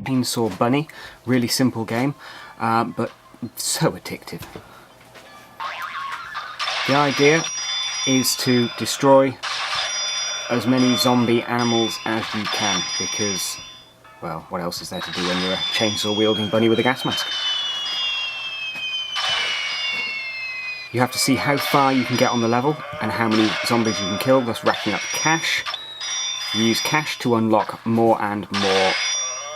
Chainsaw Bunny, really simple game, but so addictive. The idea is to destroy as many zombie animals as you can, because, well, what else is there to do when you're a chainsaw wielding bunny with a gas mask? You have to see how far you can get on the level and how many zombies you can kill, thus racking up cash. You use cash to unlock more and more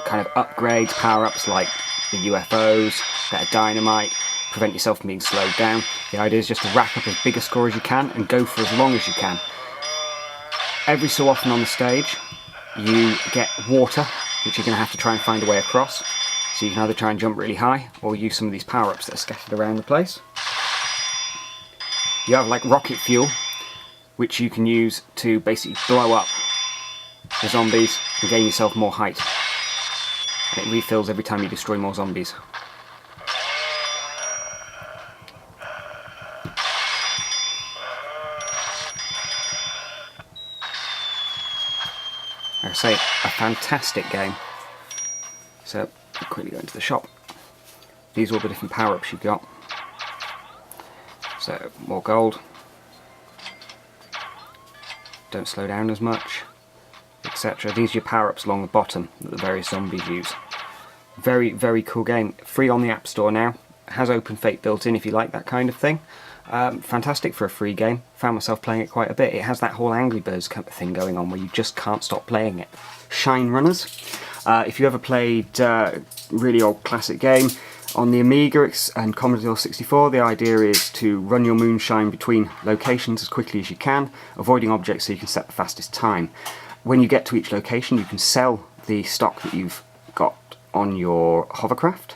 kind of upgrades, power-ups like the UFOs, better dynamite, prevent yourself from being slowed down. The idea is just to rack up as big a score as you can and go for as long as you can. Every so often on the stage you get water, which you're going to have to try and find a way across. So you can either try and jump really high or use some of these power-ups that are scattered around the place. You have like rocket fuel, which you can use to basically blow up the zombies and gain yourself more height. And it refills every time you destroy more zombies. Like I say, a fantastic game. So, I'll quickly go into the shop. These are all the different power-ups you've got. So, more gold. Don't slow down as much, etc. These are your power-ups along the bottom that the various zombies use. Very, very cool game. Free on the App Store now. It has Open Fate built in if you like that kind of thing. Fantastic for a free game. Found myself playing it quite a bit. It has that whole Angry Birds kind of thing going on where you just can't stop playing it. Shine Runners. If you ever played a really old classic game on the Amiga and Commodore 64, the idea is to run your moonshine between locations as quickly as you can, avoiding objects so you can set the fastest time. When you get to each location, you can sell the stock that you've got on your hovercraft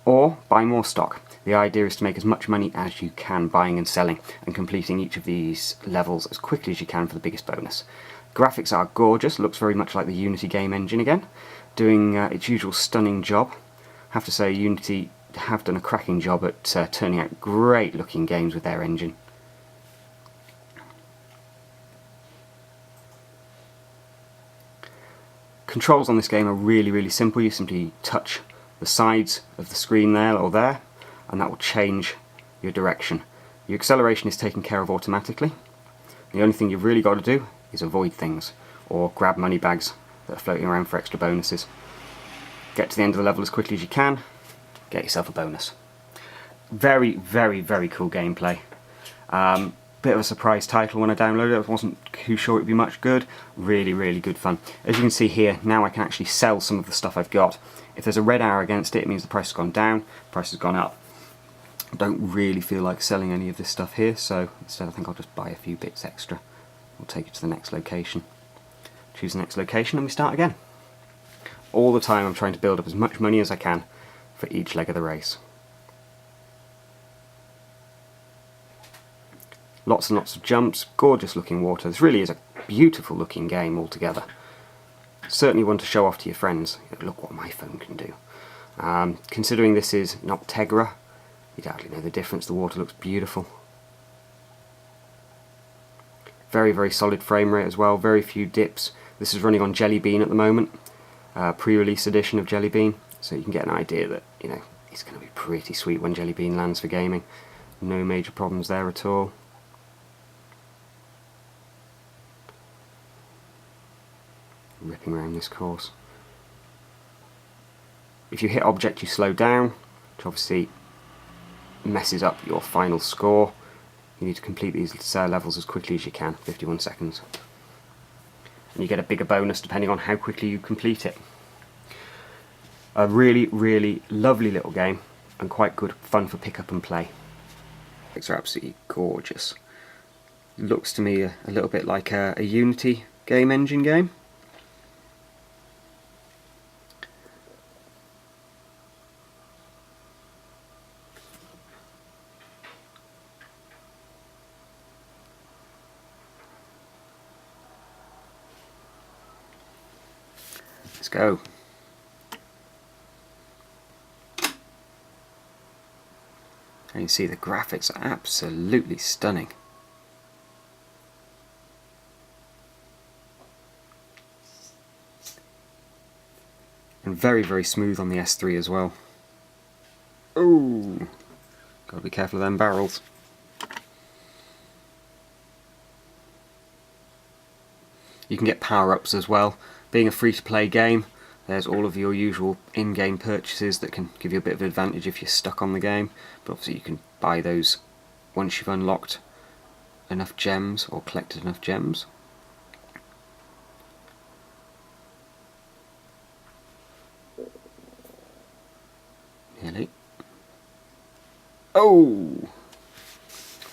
or buy more stock. The idea is to make as much money as you can buying and selling and completing each of these levels as quickly as you can for the biggest bonus. Graphics are gorgeous, looks very much like the Unity game engine again, doing its usual stunning job. I have to say Unity have done a cracking job at turning out great looking games with their engine. Controls on this game are really, really simple. You simply touch the sides of the screen there or there, and that will change your direction. Your acceleration is taken care of automatically. The only thing you've really got to do is avoid things, or grab money bags that are floating around for extra bonuses. Get to the end of the level as quickly as you can, get yourself a bonus. Very, very, very cool gameplay. Bit of a surprise title when I downloaded it. I wasn't too sure it would be much good. Really, really good fun. As you can see here, now I can actually sell some of the stuff I've got. If there's a red arrow against it, it means the price has gone down, the price has gone up. I don't really feel like selling any of this stuff here, so instead I think I'll just buy a few bits extra. We'll take it to the next location. Choose the next location and we start again. All the time I'm trying to build up as much money as I can for each leg of the race. Lots and lots of jumps, gorgeous looking water. This really is a beautiful looking game altogether. Certainly one to show off to your friends. Look what my phone can do. Considering this is not Tegra, you hardly know the difference. The water looks beautiful. Very, very solid frame rate as well, very few dips. This is running on Jelly Bean at the moment, pre-release edition of Jelly Bean, so you can get an idea that, you know, it's going to be pretty sweet when Jelly Bean lands for gaming. No major problems there at all. Ripping around this course. If you hit object you slow down, which obviously messes up your final score. You need to complete these levels as quickly as you can, 51 seconds. And you get a bigger bonus depending on how quickly you complete it. A really, really lovely little game and quite good fun for pick up and play. It's absolutely gorgeous. Looks to me a little bit like a Unity game engine game. Let's go. And you see the graphics are absolutely stunning. And very, very smooth on the S3 as well. Ooh, gotta be careful of them barrels. You can get power-ups as well. Being a free-to-play game, there's all of your usual in-game purchases that can give you a bit of an advantage if you're stuck on the game, but obviously you can buy those once you've unlocked enough gems or collected enough gems. Nearly. Oh!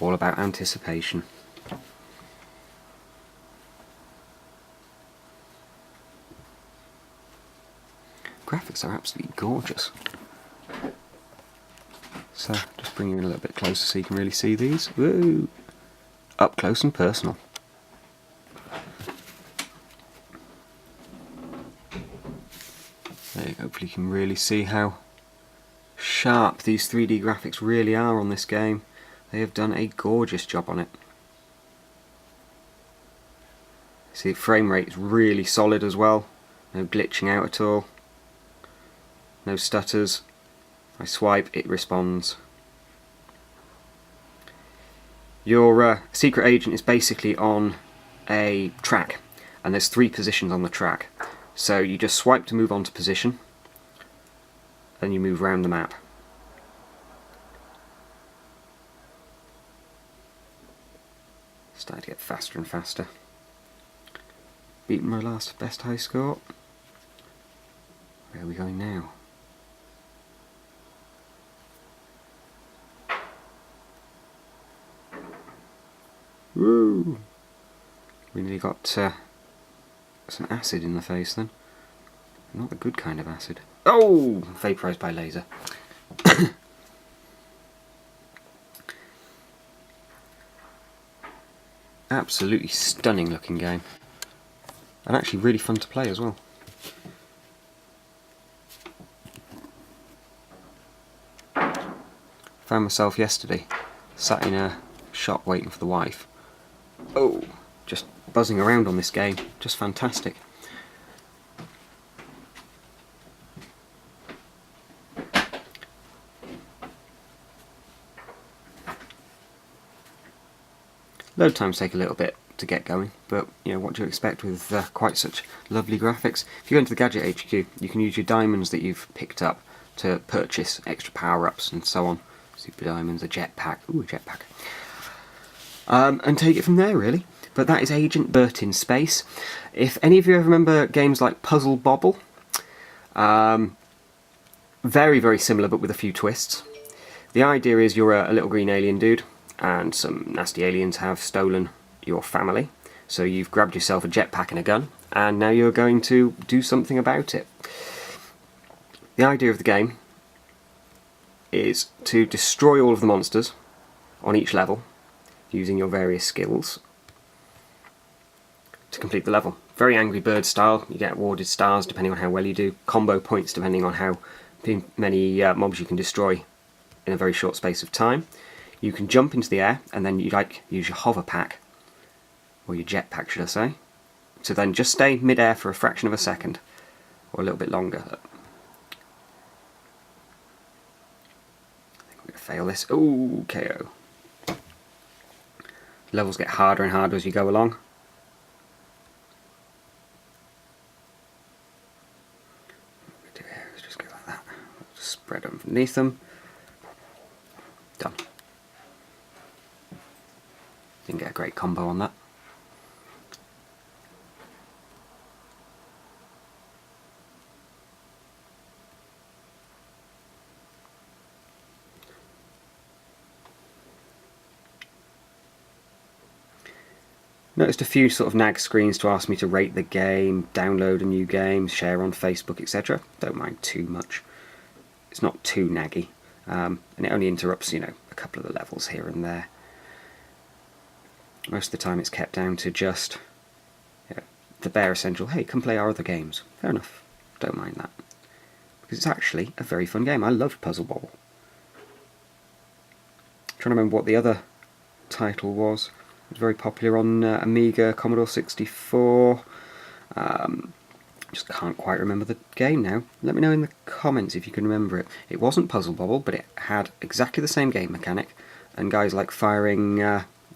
All about anticipation. Graphics are absolutely gorgeous. So, just bring you in a little bit closer so you can really see these. Woo! Up close and personal. There you go. Hopefully you can really see how sharp these 3D graphics really are on this game. They have done a gorgeous job on it. See, the frame rate is really solid as well. No glitching out at all. No stutters. I swipe, it responds. Your secret agent is basically on a track, and there's 3 positions on the track. So you just swipe to move on to position, then you move around the map. Starting to get faster and faster. Beating my last best high score. Where are we going now? Woo! We nearly got some acid in the face then. Not the good kind of acid. Oh! Vaporised by laser. Absolutely stunning looking game. And actually really fun to play as well. Found myself yesterday, sat in a shop waiting for the wife. Oh, just buzzing around on this game, just fantastic. Load times take a little bit to get going, but you know what do you expect with quite such lovely graphics. If you go into the Gadget HQ, you can use your diamonds that you've picked up to purchase extra power-ups and so on. Super diamonds, a jetpack, ooh, a jetpack. And take it from there really. But that is Agent Burt in space. If any of you ever remember games like Puzzle Bobble, very, very similar but with a few twists. The idea is you're a little green alien dude, and some nasty aliens have stolen your family. So you've grabbed yourself a jetpack and a gun, and now you're going to do something about it. The idea of the game is to destroy all of the monsters on each level using your various skills to complete the level. Very Angry Birds style. You get awarded stars depending on how well you do, combo points depending on how many mobs you can destroy in a very short space of time. You can jump into the air and then you use your hover pack, or your jetpack should I say, to then just stay mid-air for a fraction of a second, or a little bit longer. I think I'm going to fail this. Ooh, KO. Levels get harder and harder as you go along. What we do here is just go like that. Just spread underneath them. Done. Didn't get a great combo on that. Noticed a few sort of nag screens to ask me to rate the game, download a new game, share on Facebook, etc. Don't mind too much. It's not too naggy, and it only interrupts, you know, a couple of the levels here and there. Most of the time it's kept down to just, you know, the bare essential, hey, come play our other games. Fair enough, don't mind that. Because it's actually a very fun game. I loved Puzzle Bobble. I'm trying to remember what the other title was. It was very popular on Amiga, Commodore 64, Just can't quite remember the game now. Let me know in the comments if you can remember it. It wasn't Puzzle Bobble, but it had exactly the same game mechanic, and guys like firing,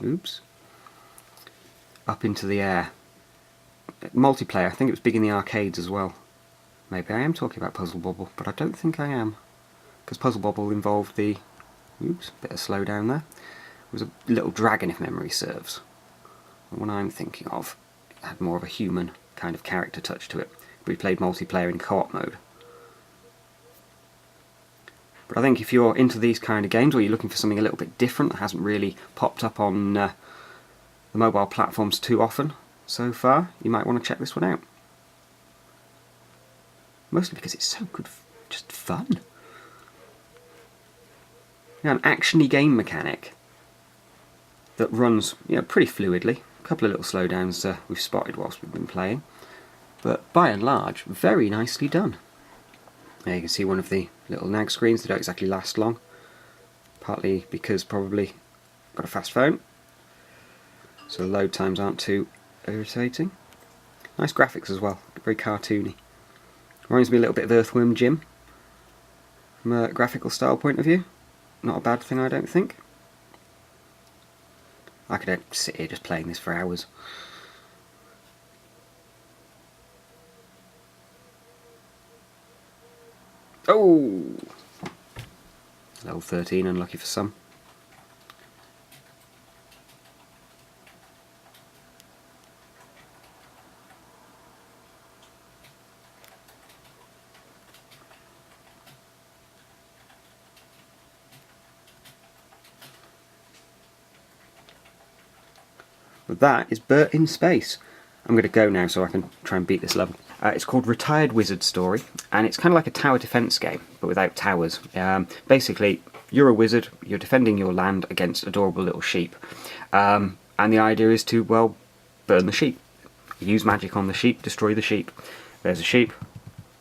oops, up into the air. Multiplayer, I think it was big in the arcades as well. Maybe I am talking about Puzzle Bobble, but I don't think I am. Because Puzzle Bobble involved the, oops, bit of slowdown there. It was a little dragon if memory serves. The one I'm thinking of had more of a human kind of character touch to it. We played multiplayer in co-op mode. But I think if you're into these kind of games, or you're looking for something a little bit different that hasn't really popped up on the mobile platforms too often so far, you might want to check this one out. Mostly because it's so good, just fun. Yeah, an actiony game mechanic that runs, pretty fluidly. A couple of little slowdowns we've spotted whilst we've been playing. But by and large, very nicely done. There you can see one of the little nag screens. They don't exactly last long. Partly because probably got a fast phone, so the load times aren't too irritating. Nice graphics as well, very cartoony. Reminds me a little bit of Earthworm Jim from a graphical style point of view. Not a bad thing, I don't think. I could sit here just playing this for hours. Oh! Level 13, unlucky for some. But that is Burt in Space. I'm going to go now so I can try and beat this level. It's called Retired Wizard Story, and it's kind of like a tower defense game, but without towers. Basically, you're a wizard, you're defending your land against adorable little sheep, and the idea is to, well, burn the sheep. Use magic on the sheep, destroy the sheep. There's a sheep,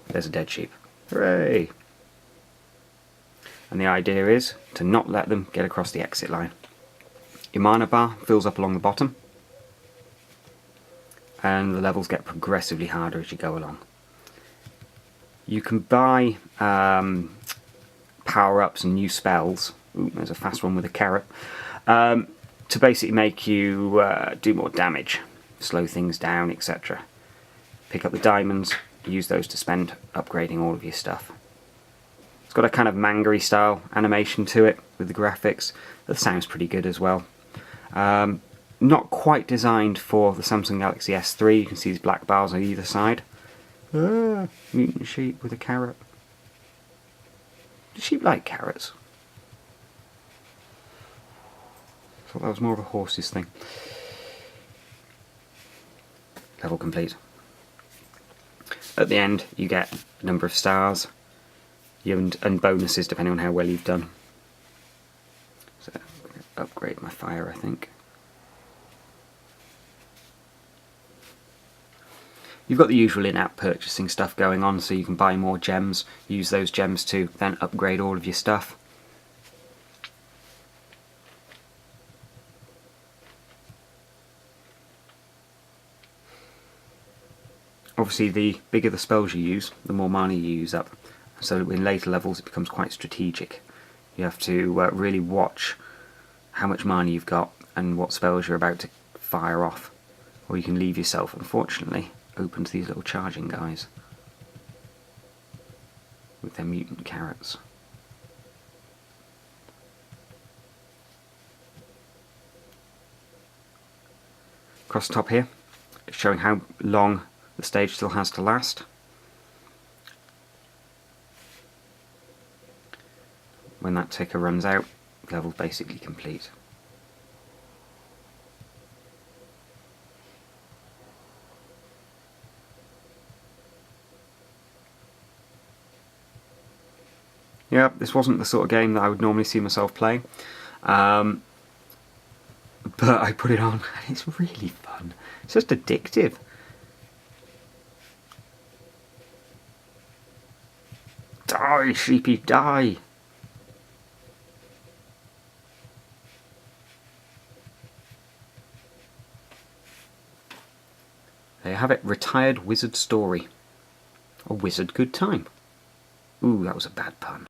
there's a dead sheep. Hooray! And the idea is to not let them get across the exit line. Your mana bar fills up along the bottom, and the levels get progressively harder as you go along. You can buy power-ups and new spells. Ooh, there's a fast one with a carrot. To basically make you do more damage, slow things down, etc. Pick up the diamonds, use those to spend upgrading all of your stuff. It's got a kind of manga-y style animation to it with the graphics. That sounds pretty good as well. Not quite designed for the Samsung Galaxy S3. You can see these black bars on either side. Mutant sheep with a carrot. Do sheep like carrots? I thought that was more of a horse's thing. Level complete. At the end you get a number of stars and bonuses depending on how well you've done. So I'm going to upgrade my fire, I think. You've got the usual in-app purchasing stuff going on, so you can buy more gems, use those gems to then upgrade all of your stuff. Obviously the bigger the spells you use, the more mana you use up, so in later levels it becomes quite strategic. You have to really watch how much mana you've got and what spells you're about to fire off, or you can leave yourself, unfortunately, open to these little charging guys with their mutant carrots. Across the top here, it's showing how long the stage still has to last. When that ticker runs out, the level's basically complete. Yeah, this wasn't the sort of game that I would normally see myself playing, but I put it on and it's really fun. It's just addictive. Die, sheepy, die! There you have it, Retired Wizard Story. a wizard good time. Ooh, that was a bad pun.